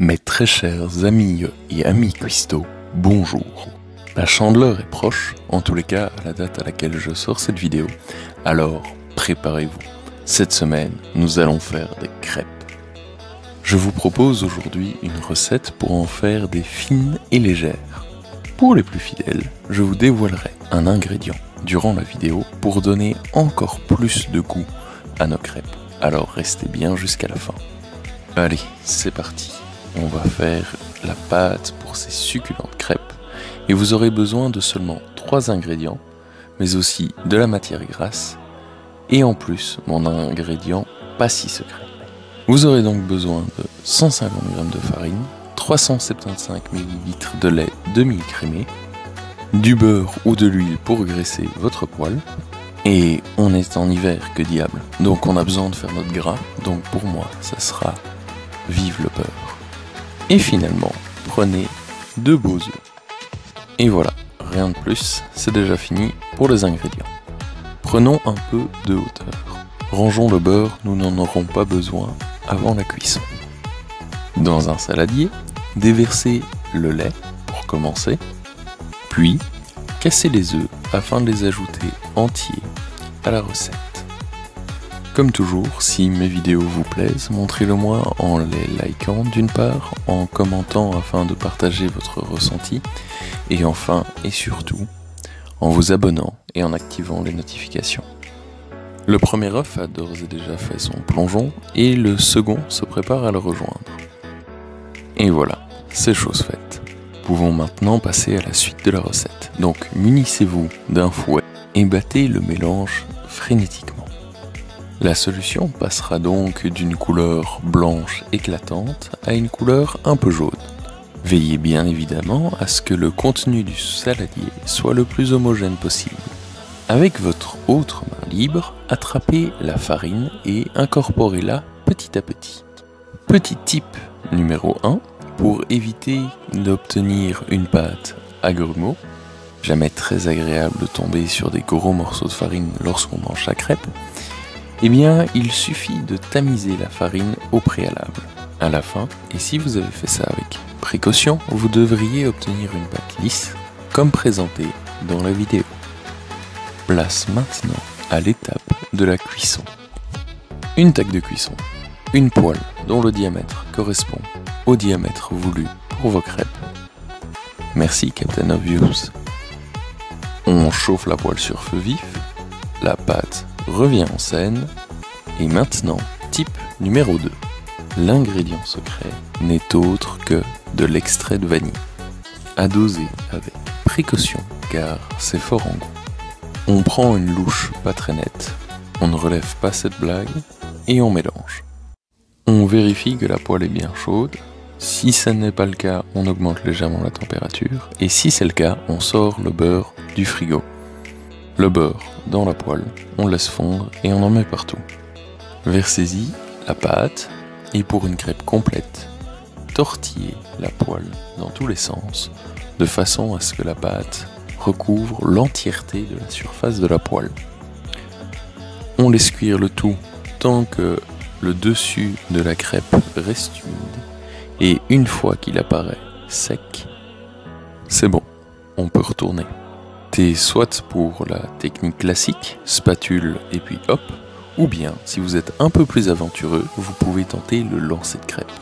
Mes très chers amis et amis cuistots, bonjour. La Chandeleur est proche, en tous les cas à la date à laquelle je sors cette vidéo, alors préparez-vous. Cette semaine, nous allons faire des crêpes. Je vous propose aujourd'hui une recette pour en faire des fines et légères. Pour les plus fidèles, je vous dévoilerai un ingrédient durant la vidéo pour donner encore plus de goût à nos crêpes. Alors restez bien jusqu'à la fin. Allez, c'est parti. On va faire la pâte pour ces succulentes crêpes et vous aurez besoin de seulement 3 ingrédients, mais aussi de la matière grasse et en plus mon ingrédient pas si secret. Vous aurez donc besoin de 150 g de farine, 375 ml de lait demi-écrémé, du beurre ou de l'huile pour graisser votre poêle. Et on est en hiver, que diable. Donc on a besoin de faire notre gras, donc pour moi ça sera vive le beurre. Et finalement, prenez 2 beaux œufs. Et voilà, rien de plus, c'est déjà fini pour les ingrédients. Prenons un peu de hauteur. Rangeons le beurre, nous n'en aurons pas besoin avant la cuisson. Dans un saladier, déversez le lait pour commencer, puis cassez les œufs afin de les ajouter entiers à la recette. Comme toujours, si mes vidéos vous plaisent, montrez-le moi en les likant d'une part, en commentant afin de partager votre ressenti, et enfin et surtout, en vous abonnant et en activant les notifications. Le premier œuf a d'ores et déjà fait son plongeon, et le second se prépare à le rejoindre. Et voilà, c'est chose faite. Pouvons maintenant passer à la suite de la recette. Donc munissez-vous d'un fouet et battez le mélange frénétiquement. La solution passera donc d'une couleur blanche éclatante à une couleur un peu jaune. Veillez bien évidemment à ce que le contenu du saladier soit le plus homogène possible. Avec votre autre main libre, attrapez la farine et incorporez-la petit à petit. Petit tip numéro 1, pour éviter d'obtenir une pâte à grumeaux, jamais très agréable de tomber sur des gros morceaux de farine lorsqu'on mange sa crêpe, eh bien il suffit de tamiser la farine au préalable, à la fin, et si vous avez fait ça avec précaution, vous devriez obtenir une pâte lisse, comme présenté dans la vidéo. Place maintenant à l'étape de la cuisson. Une taque de cuisson, une poêle dont le diamètre correspond au diamètre voulu pour vos crêpes. Merci Captain Obvious. On chauffe la poêle sur feu vif, la pâte revient en scène, et maintenant, type numéro 2. L'ingrédient secret n'est autre que de l'extrait de vanille, à doser avec précaution car c'est fort en goût. On prend une louche pas très nette, on ne relève pas cette blague, et on mélange. On vérifie que la poêle est bien chaude. Si ce n'est pas le cas, on augmente légèrement la température, et si c'est le cas, on sort le beurre du frigo. Le beurre dans la poêle, on laisse fondre et on en met partout. Versez-y la pâte, et pour une crêpe complète, tortillez la poêle dans tous les sens, de façon à ce que la pâte recouvre l'entièreté de la surface de la poêle. On laisse cuire le tout tant que le dessus de la crêpe reste humide, et une fois qu'il apparaît sec, c'est bon, on peut retourner. C'est soit pour la technique classique, spatule et puis hop, ou bien, si vous êtes un peu plus aventureux, vous pouvez tenter le lancer de crêpes.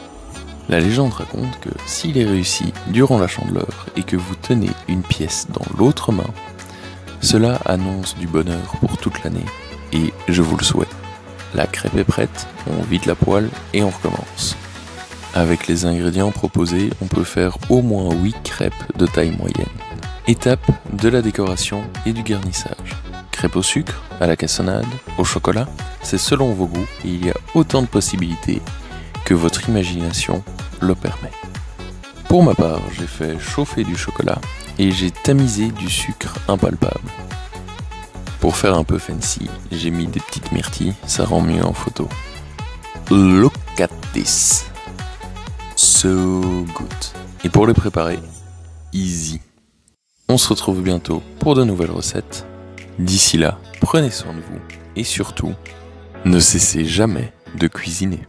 La légende raconte que s'il est réussi durant la Chandeleur et que vous tenez une pièce dans l'autre main, cela annonce du bonheur pour toute l'année, et je vous le souhaite. La crêpe est prête, on vide la poêle et on recommence. Avec les ingrédients proposés, on peut faire au moins 8 crêpes de taille moyenne. Étape de la décoration et du garnissage. Crêpes au sucre, à la cassonade, au chocolat, c'est selon vos goûts et il y a autant de possibilités que votre imagination le permet. Pour ma part, j'ai fait chauffer du chocolat et j'ai tamisé du sucre impalpable. Pour faire un peu fancy, j'ai mis des petites myrtilles, ça rend mieux en photo. Look at this. So good. Et pour les préparer, easy. On se retrouve bientôt pour de nouvelles recettes. D'ici là, prenez soin de vous et surtout, ne cessez jamais de cuisiner.